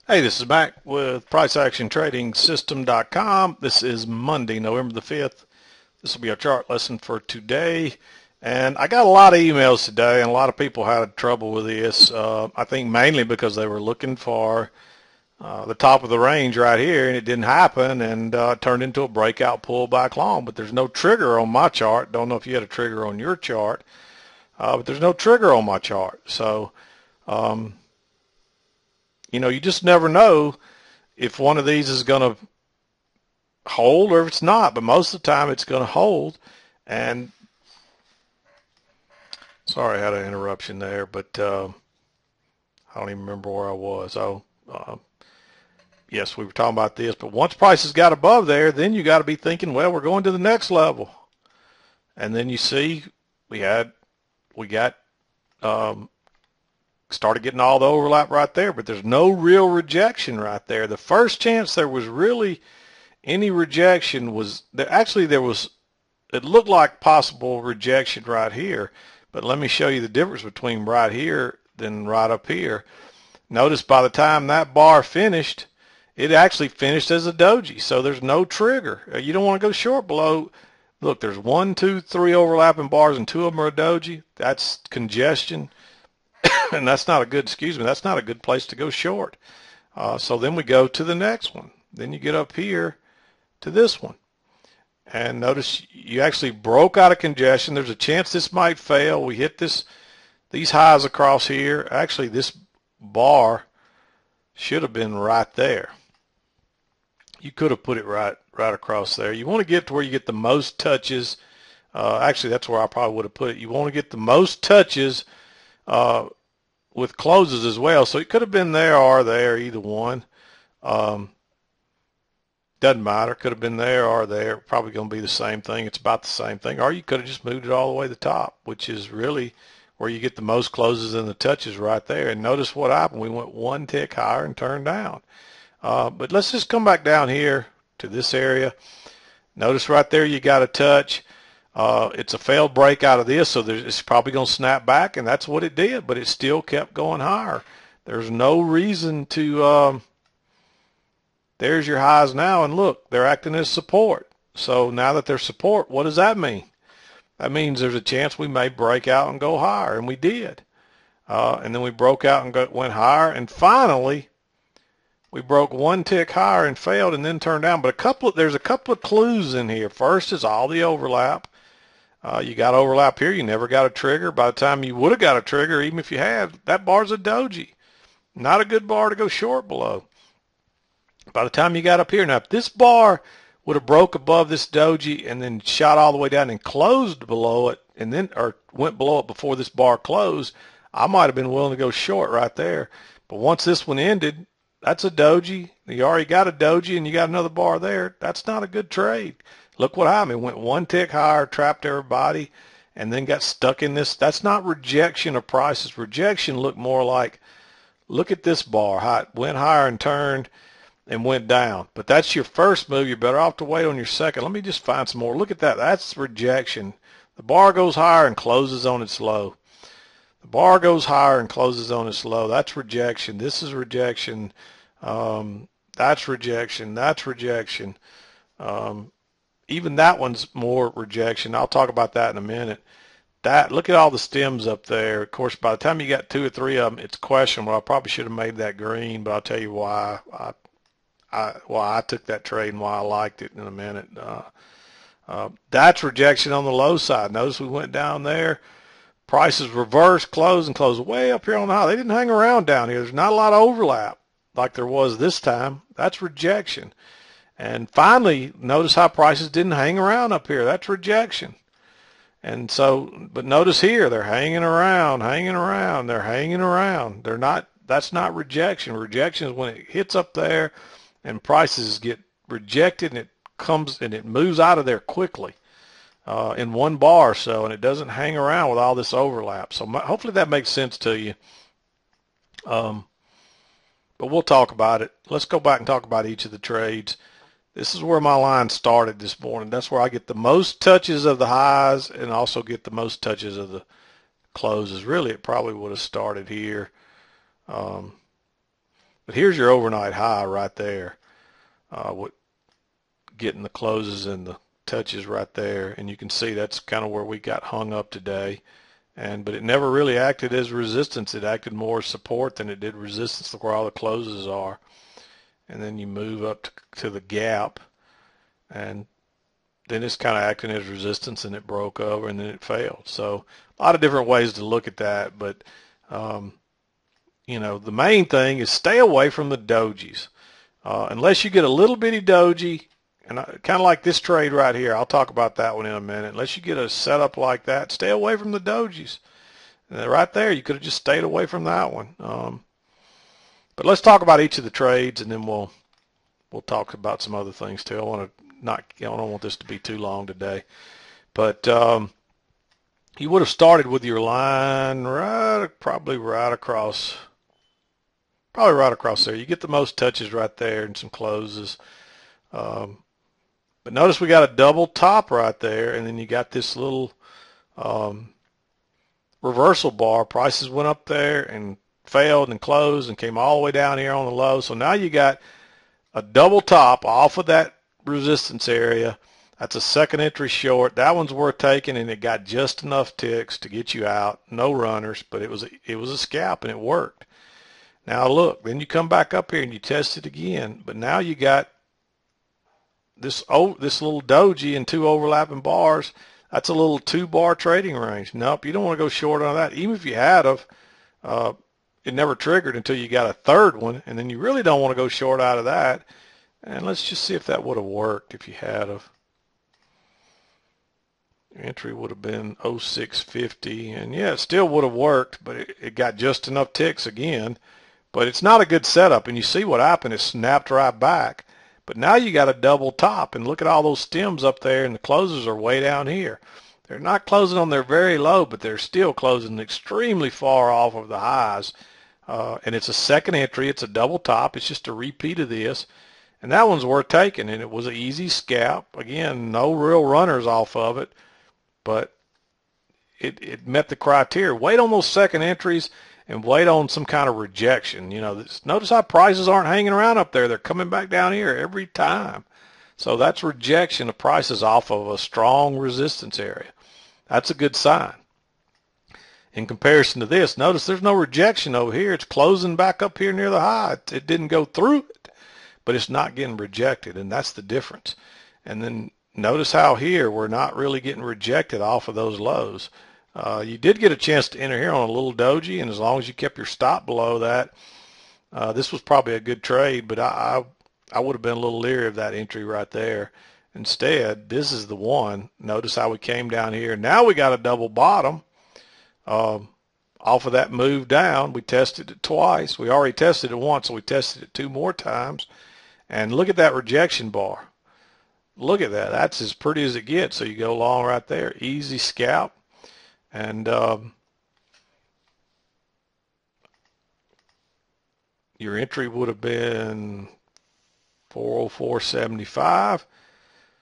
Hey, this is Mac with PriceActionTradingSystem.com. This is Monday, November the 5th. This will be our chart lesson for today. And I got a lot of emails today, and a lot of people had trouble with this. I think mainly because they were looking for the top of the range right here, and it didn't happen, and it turned into a breakout pullback long. But there's no trigger on my chart. Don't know if you had a trigger on your chart, but there's no trigger on my chart. So, you just never know if one of these is going to hold or if it's not, but most of the time it's going to hold. And sorry, I had an interruption there, but I don't even remember where I was. Yes, we were talking about this, but once prices got above there, then you got to be thinking, well, we're going to the next level. And then you see we got started getting all the overlap right there, but there's no real rejection right there. The first chance there was really any rejection was there. Actually, it looked like possible rejection right here, but let me show you the difference between right here than right up here. Notice by the time that bar finished, it actually finished as a doji, so there's no trigger. You don't want to go short below. Look, there's 1, 2, 3 overlapping bars, and 2 of them are a doji. That's congestion, and that's not a good, that's not a good place to go short. So then we go to the next one. Then you get up here to this one. And notice you actually broke out of congestion. There's a chance this might fail. We hit these highs across here. Actually, this bar should have been right there. You could have put it right across there. You want to get to where you get the most touches. Actually, that's where I probably would have put it. You want to get the most touches with closes as well. So it could have been there or there, either one. Doesn't matter. Could have been there or there. Probably going to be the same thing. It's about the same thing. Or you could have just moved it all the way to the top, which is really where you get the most closes and the touches right there. And notice what happened. We went one tick higher and turned down. But let's just come back down here to this area. Notice right there you got a touch. It's a failed break out of this, so it's probably going to snap back, and that's what it did, but it still kept going higher. There's no reason to there's your highs now, and look, they're acting as support. So now that they're support, what does that mean? That means there's a chance we may break out and go higher, and we did. And then we broke out and went higher, and finally we broke one tick higher and failed and then turned down. But there's a couple of clues in here. First is all the overlap. You got overlap here. You never got a trigger. By the time you would have got a trigger, even if you had, that bar's a doji. Not a good bar to go short below. By the time you got up here, now if this bar would have broke above this doji and then shot all the way down and closed below it, and then or went below it before this bar closed, I might have been willing to go short right there. But once this one ended, that's a doji. You already got a doji and you got another bar there. That's not a good trade. Look what happened. It went one tick higher, trapped everybody, and then got stuck in this. That's not rejection of prices. Rejection looked more like, look at this bar. How it went higher and turned and went down. But that's your first move. You're better off to wait on your second. Let me just find some more. Look at that. That's rejection. The bar goes higher and closes on its low. The bar goes higher and closes on its low. That's rejection. This is rejection. That's rejection. That's rejection. Even that one's more rejection. I'll talk about that in a minute. Look at all the stems up there. Of course, by the time you got 2 or 3 of them, it's questionable. I probably should have made that green, but I'll tell you why I took that trade and why I liked it in a minute. That's rejection on the low side. Notice we went down there. Prices reversed, closed, and closed way up here on the high. They didn't hang around down here. There's not a lot of overlap like there was this time. That's rejection. And finally, notice how prices didn't hang around up here. That's rejection. And so, but notice here, they're hanging around, they're hanging around. That's not rejection. Rejection is when it hits up there and prices get rejected and it moves out of there quickly in one bar or so, and it doesn't hang around with all this overlap. So hopefully that makes sense to you. But we'll talk about it. Let's go back and talk about each of the trades. This is where my line started this morning. That's where I get the most touches of the highs and also get the most touches of the closes. Really, it probably would have started here. But here's your overnight high right there, with getting the closes and the touches right there, and you can see that's kind of where we got hung up today. But it never really acted as resistance. It acted more as support than it did resistance. Look where all the closes are. And then you move up to the gap, and then it's kind of acting as resistance, and it broke over, and then it failed. So a lot of different ways to look at that, but the main thing is stay away from the dojis. Unless you get a little bitty doji, and kind of like this trade right here, I'll talk about that one in a minute. Unless you get a setup like that, stay away from the dojis. Right there, you could have just stayed away from that one. But let's talk about each of the trades, and then we'll talk about some other things too. I don't want this to be too long today. But you would have started with your line probably right across there. You get the most touches right there and some closes. But notice we got a double top right there, and then you got this little reversal bar. Prices went up there and failed and closed and came all the way down here on the low. So now you got a double top off of that resistance area. That's a second entry short. That one's worth taking, and it got just enough ticks to get you out. No runners, but it was a scalp, and it worked. Now look, then you come back up here and you test it again, but now you got this little doji and two overlapping bars. That's a little 2-bar trading range. Nope, you don't want to go short on that. Even if you had it never triggered until you got a third one, and then you really don't want to go short out of that. And let's just see if that would have worked if you had of. Your entry would have been 0650, and yeah, it still would have worked, but it got just enough ticks again. But it's not a good setup, and you see what happened. It snapped right back. But now you got a double top, and look at all those stems up there, and the closes are way down here. They're not closing on their very low, but they're still closing extremely far off of the highs. And it's a second entry. It's a double top. It's just a repeat of this. And that one's worth taking, and it was an easy scalp. Again, no real runners off of it, but it met the criteria. Wait on those second entries and wait on some kind of rejection. Notice how prices aren't hanging around up there. They're coming back down here every time. So that's rejection of prices off of a strong resistance area. That's a good sign. In comparison to this, notice there's no rejection over here. It's closing back up here near the high. It didn't go through it, but it's not getting rejected, and that's the difference. And then notice how here we're not really getting rejected off of those lows. You did get a chance to enter here on a little doji, and as long as you kept your stop below that, this was probably a good trade, but I would have been a little leery of that entry right there. Instead, this is the one. Notice how we came down here. Now we got a double bottom. Off of that move down, we tested it twice. We already tested it once, so we tested it 2 more times. And look at that rejection bar. Look at that. That's as pretty as it gets. So you go long right there. Easy scalp. And your entry would have been 404.75.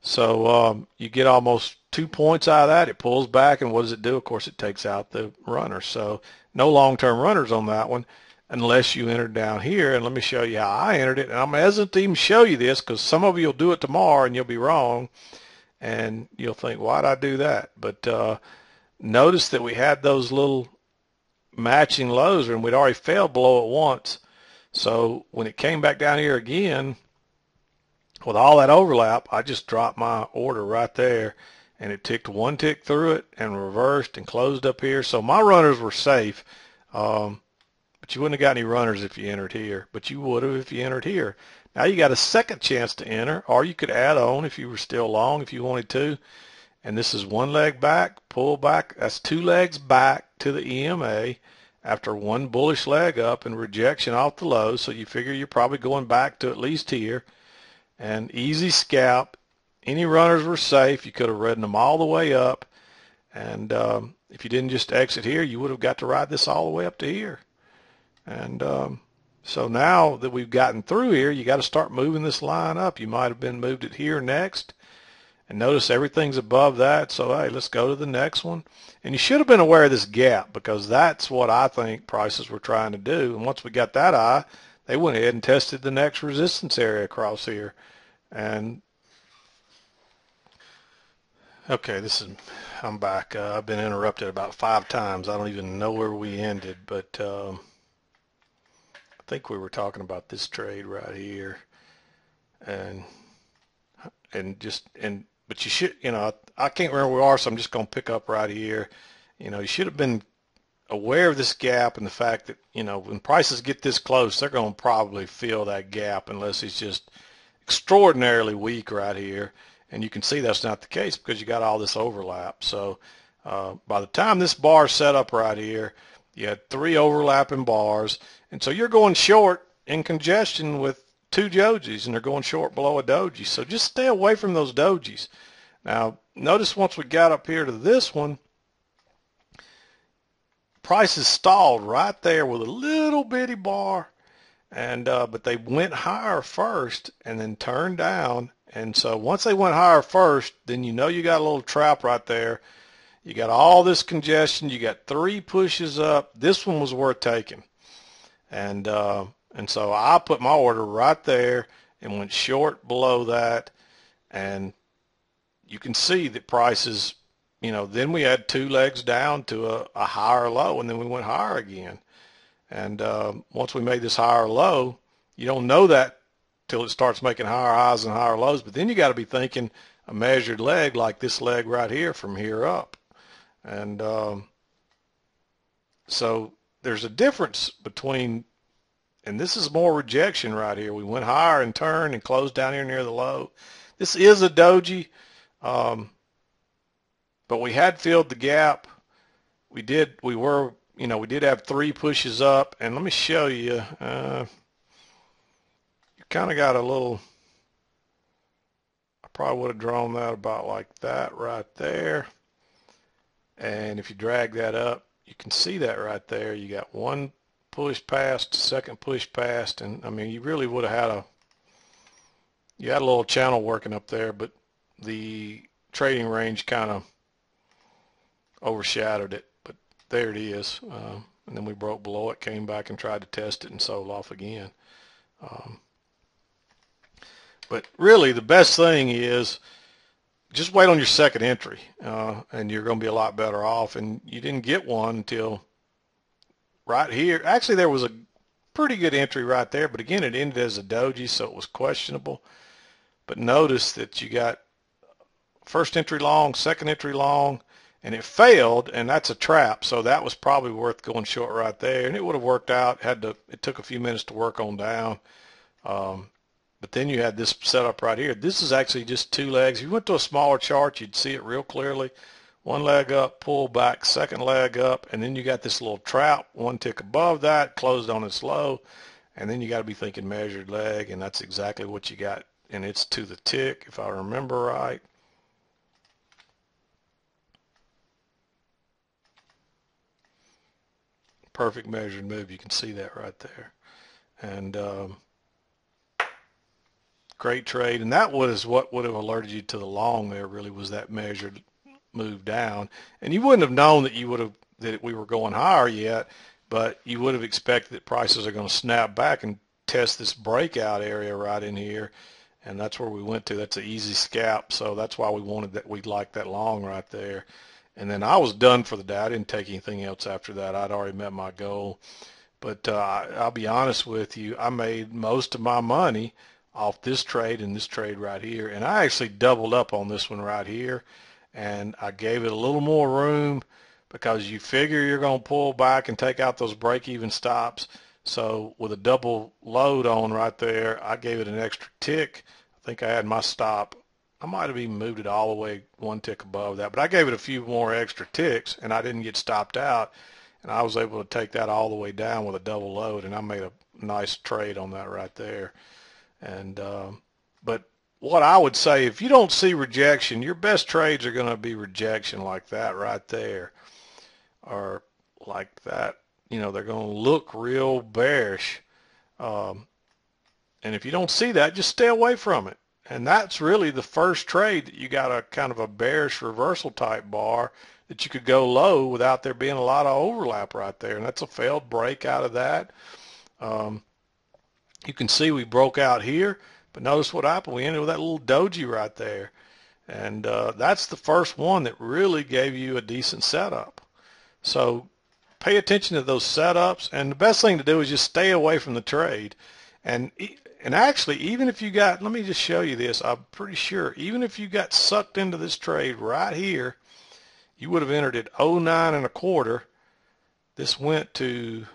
So you get almost 2 points out of that. It pulls back, and what does it do? Of course, it takes out the runner. So no long-term runners on that one unless you entered down here. And let me show you how I entered it. And I'm hesitant to even show you this because some of you will do it tomorrow and you'll be wrong. And you'll think, why'd I do that? But notice that we had those little matching lows, and we'd already failed below it once. So when it came back down here again, with all that overlap, I just dropped my order right there, and it ticked 1 tick through it and reversed and closed up here. So my runners were safe, but you wouldn't have got any runners if you entered here, but you would have if you entered here. Now you got a second chance to enter, or you could add on if you were still long if you wanted to. And this is 1 leg back, pull back. That's 2 legs back to the EMA after 1 bullish leg up and rejection off the low. So you figure you're probably going back to at least here. And easy scalp. Any runners were safe. You could have ridden them all the way up. And if you didn't just exit here, you would have got to ride this all the way up to here. And so now that we've gotten through here, you got to start moving this line up. You might have been moved it here next. And notice everything's above that. So, hey, let's go to the next one. And you should have been aware of this gap because that's what I think prices were trying to do. And once we got that eye, they went ahead and tested the next resistance area across here. And okay, I'm back. I've been interrupted about 5 times. I don't even know where we ended, but I think we were talking about this trade right here, and but you should, I can't remember where we are, so I'm just going to pick up right here. You should have been aware of this gap and the fact that, when prices get this close, they're going to probably fill that gap unless it's just extraordinarily weak right here. And you can see that's not the case because you got all this overlap. So by the time this bar is set up right here, you had 3 overlapping bars. And so you're going short in congestion with 2 dojis, and they're going short below a doji. So just stay away from those dojis. Now, notice once we got up here to this one, prices stalled right there with a little bitty bar, and but they went higher first and then turned down. And so once they went higher first, then you got a little trap right there. You got all this congestion. You got 3 pushes up. This one was worth taking. And so I put my order right there and went short below that. And you can see that prices, then we had 2 legs down to a higher low, and then we went higher again. And once we made this higher low, you don't know that till it starts making higher highs and higher lows. But then you got to be thinking a measured leg like this leg right here from here up. And so there's a difference between, and this is more rejection right here. We went higher and turned and closed down here near the low. This is a doji, but we had filled the gap. We did have 3 pushes up, and let me show you. You kind of got a little, I probably would have drawn that about like that right there. And if you drag that up, you can see that right there. You got 1 push past, 2nd push past, and I mean, you really would have you had a little channel working up there, but the trading range kind of overshadowed it. But there it is. And then we broke below it, came back and tried to test it and sold off again. But really, the best thing is just wait on your 2nd entry, and you're going to be a lot better off. And you didn't get one until right here. Actually, there was a pretty good entry right there, but again, it ended as a doji, so it was questionable. But notice that you got 1st entry long, 2nd entry long, and it failed, and that's a trap. So that was probably worth going short right there, and it would have worked out. It took a few minutes to work on down. But then you had this setup right here. This is actually just 2 legs. If you went to a smaller chart, you'd see it real clearly. 1 leg up, pull back, 2nd leg up, and then you got this little trap, 1 tick above that, closed on its low, and then you got to be thinking measured leg, and that's exactly what you got, and it's to the tick, if I remember right. Perfect measured move. You can see that right there. And great trade, and that was what would have alerted you to the long there, really, was that measured move down. And you wouldn't have known that we were going higher yet, but you would have expected that prices are going to snap back and test this breakout area right in here, and that's where we went to. That's an easy scalp, so that's why we'd like that long right there. And then I was done for the day. I didn't take anything else after that. I'd already met my goal. But I'll be honest with you, I made most of my money off this trade and this trade right here, and I actually doubled up on this one right here, and I gave it a little more room because you figure you're going to pull back and take out those break-even stops. So with a double load on right there, I gave it an extra tick. I think I had my stop. I might have even moved it all the way 1 tick above that, but I gave it a few more extra ticks, and I didn't get stopped out, and I was able to take that all the way down with a double load, and I made a nice trade on that right there. And but what I would say, if you don't see rejection, your best trades are going to be rejection like that right there, or like that. They're going to look real bearish, and if you don't see that, just stay away from it. And that's really the first trade that you got a kind of a bearish reversal type bar that you could go low without there being a lot of overlap right there, and that's a failed break out of that. You can see we broke out here, but notice what happened. We ended with that little doji right there. And that's the first one that really gave you a decent setup. So pay attention to those setups, and the best thing to do is just stay away from the trade. And actually, even if you got, let me just show you this. I'm pretty sure even if you got sucked into this trade right here, you would have entered at 09 and a quarter. This went to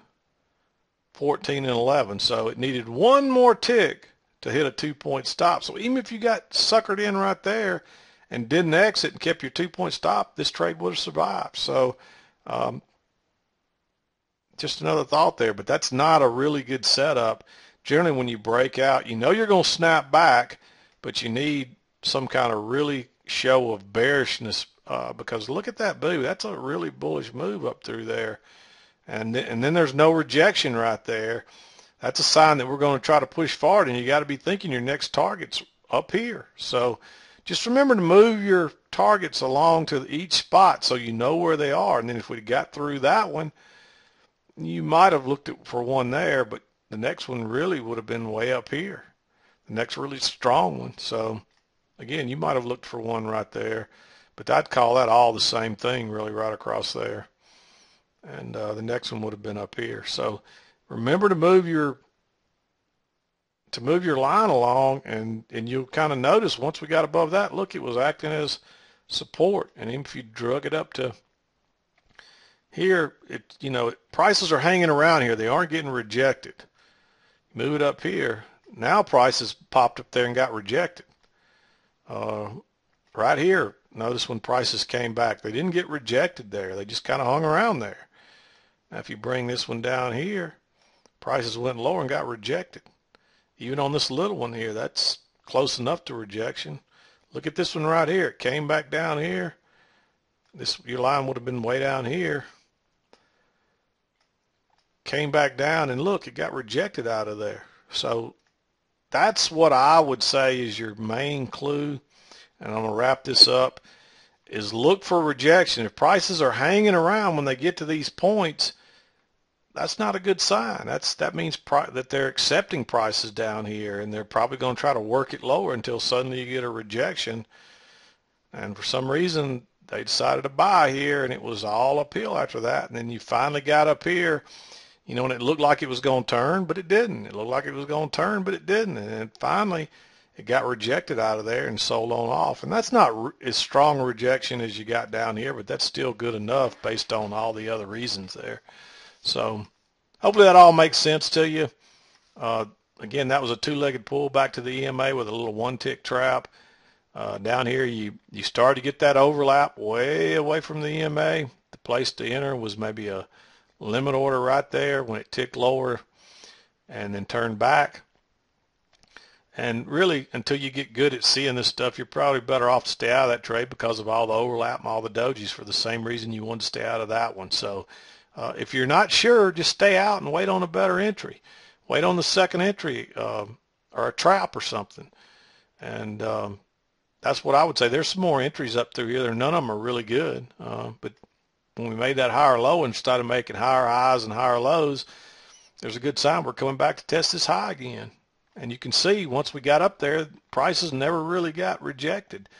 14 and 11, so it needed one more tick to hit a 2-point stop. So even if you got suckered in right there and didn't exit and kept your 2-point stop, this trade would have survived. So just another thought there, but that's not a really good setup. Generally, when you break out, you know you're going to snap back, but you need some kind of really show of bearishness because look at that move. That's a really bullish move up through there. And then there's no rejection right there. That's a sign that we're going to try to push forward, and you got to be thinking your next target's up here. So just remember to move your targets along to each spot so you know where they are. And then if we got through that one, you might have looked for one there, but the next one really would have been way up here. The next really strong one. So again, you might have looked for one right there, but I'd call that all the same thing really right across there. And the next one would have been up here. So remember to move your line along, and you'll kind of notice once we got above that, look, it was acting as support. And even if you drug it up to here, prices are hanging around here. They aren't getting rejected. Move it up here. Now prices popped up there and got rejected. Right here, notice when prices came back, they didn't get rejected there. They just kind of hung around there. Now, if you bring this one down here, prices went lower and got rejected. Even on this little one here, that's close enough to rejection. Look at this one right here. It came back down here. Your line would have been way down here. Came back down, and look, it got rejected out of there. So that's what I would say is your main clue. And I'm going to wrap this up, is look for rejection. If prices are hanging around when they get to these points, that's not a good sign. That means that they're accepting prices down here, and they're probably going to try to work it lower until suddenly you get a rejection. And for some reason, they decided to buy here, and it was all uphill after that. And then you finally got up here, and it looked like it was going to turn, but it didn't. It looked like it was going to turn, but it didn't. And then finally, it got rejected out of there and sold on off. And that's not as strong a rejection as you got down here, but that's still good enough based on all the other reasons there. So hopefully that all makes sense to you. Again, that was a two-legged pull back to the EMA with a little one-tick trap. Down here, you started to get that overlap way away from the EMA. The place to enter was maybe a limit order right there when it ticked lower and then turned back. And really, until you get good at seeing this stuff, you're probably better off to stay out of that trade because of all the overlap and all the dojis for the same reason you want to stay out of that one. So if you're not sure, just stay out and wait on a better entry. Wait on the second entry or a trap or something. And that's what I would say. There's some more entries up through here. None of them are really good. But when we made that higher low and started making higher highs and higher lows, there's a good sign we're coming back to test this high again. And you can see once we got up there, prices never really got rejected.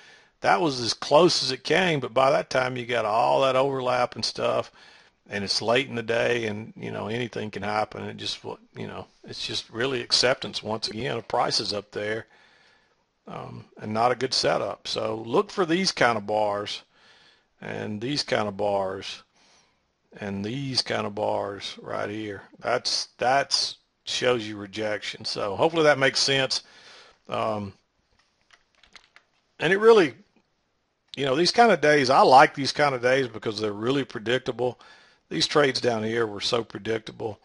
That was as close as it came, but by that time you got all that overlap and stuff, and it's late in the day, and anything can happen. It's just really acceptance once again of prices up there, and not a good setup. So look for these kind of bars, and these kind of bars, and these kind of bars right here. That's shows you rejection. So hopefully that makes sense. And it really, these kind of days, I like these kind of days because they're really predictable. These trades down here were so predictable.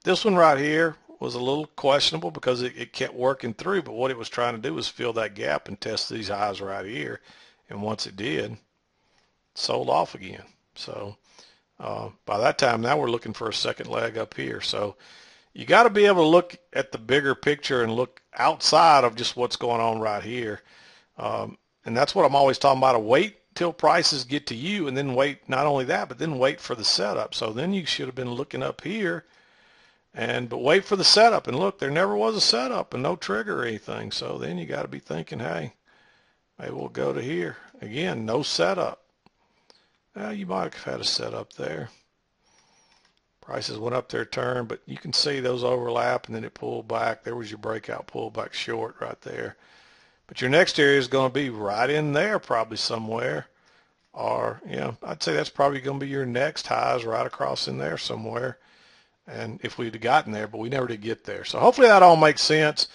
This one right here was a little questionable because it kept working through, but what it was trying to do was fill that gap and test these highs right here. And once it did, it sold off again. So by that time, now we're looking for a second leg up here. So you got to be able to look at the bigger picture and look outside of just what's going on right here. And that's what I'm always talking about, wait till prices get to you, and then wait, not only that, but then wait for the setup. So then you should have been looking up here But wait for the setup, and look, there never was a setup and no trigger or anything. So then you got to be thinking, hey, maybe we'll go to here. Again, no setup. You might have had a setup there. Prices went up their turn, but you can see those overlap, and then it pulled back. There was your breakout pullback short right there. But your next area is going to be right in there probably somewhere. Or, I'd say that's probably going to be your next highs right across in there somewhere. And if we'd have gotten there, but we never did get there. So hopefully that all makes sense.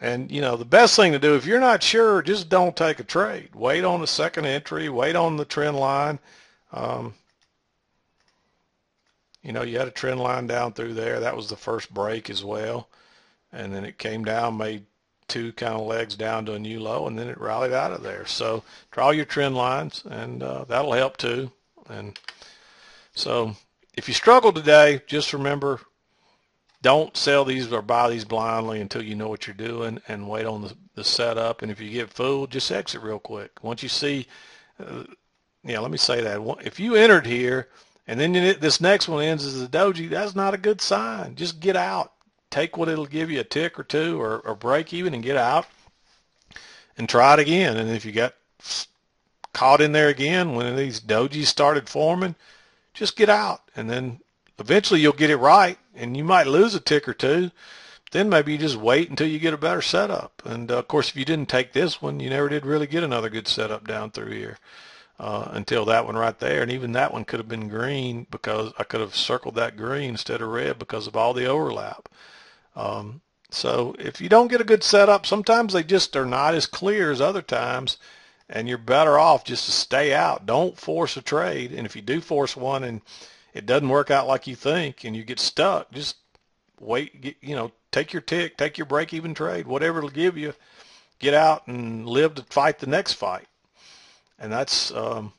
And, the best thing to do, if you're not sure, just don't take a trade. Wait on the second entry. Wait on the trend line. You had a trend line down through there. That was the first break as well. And then it came down, made two kind of legs down to a new low, and then it rallied out of there. So draw your trend lines, and that'll help too. And so if you struggle today, just remember, don't sell these or buy these blindly until you know what you're doing, and wait on the setup. And if you get fooled, just exit real quick. Once you see, let me say that. If you entered here, and then this next one ends as a doji, that's not a good sign. Just get out. Take what it'll give you, a tick or two, or break even, and get out and try it again. And if you got caught in there again when these dojis started forming, just get out. And then eventually you'll get it right, and you might lose a tick or two. Then maybe you just wait until you get a better setup. And, of course, if you didn't take this one, you never did really get another good setup down through here. Until that one right there, and even that one could have been green because I could have circled that green instead of red because of all the overlap. So if you don't get a good setup, sometimes they just are not as clear as other times, and you're better off just to stay out. Don't force a trade, and if you do force one and it doesn't work out like you think and you get stuck, just wait, take your tick, take your break-even trade, whatever it'll give you, get out and live to fight the next fight. And so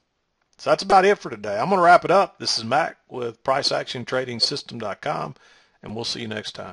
that's about it for today. I'm going to wrap it up. This is Mac with PriceActionTradingSystem.com, and we'll see you next time.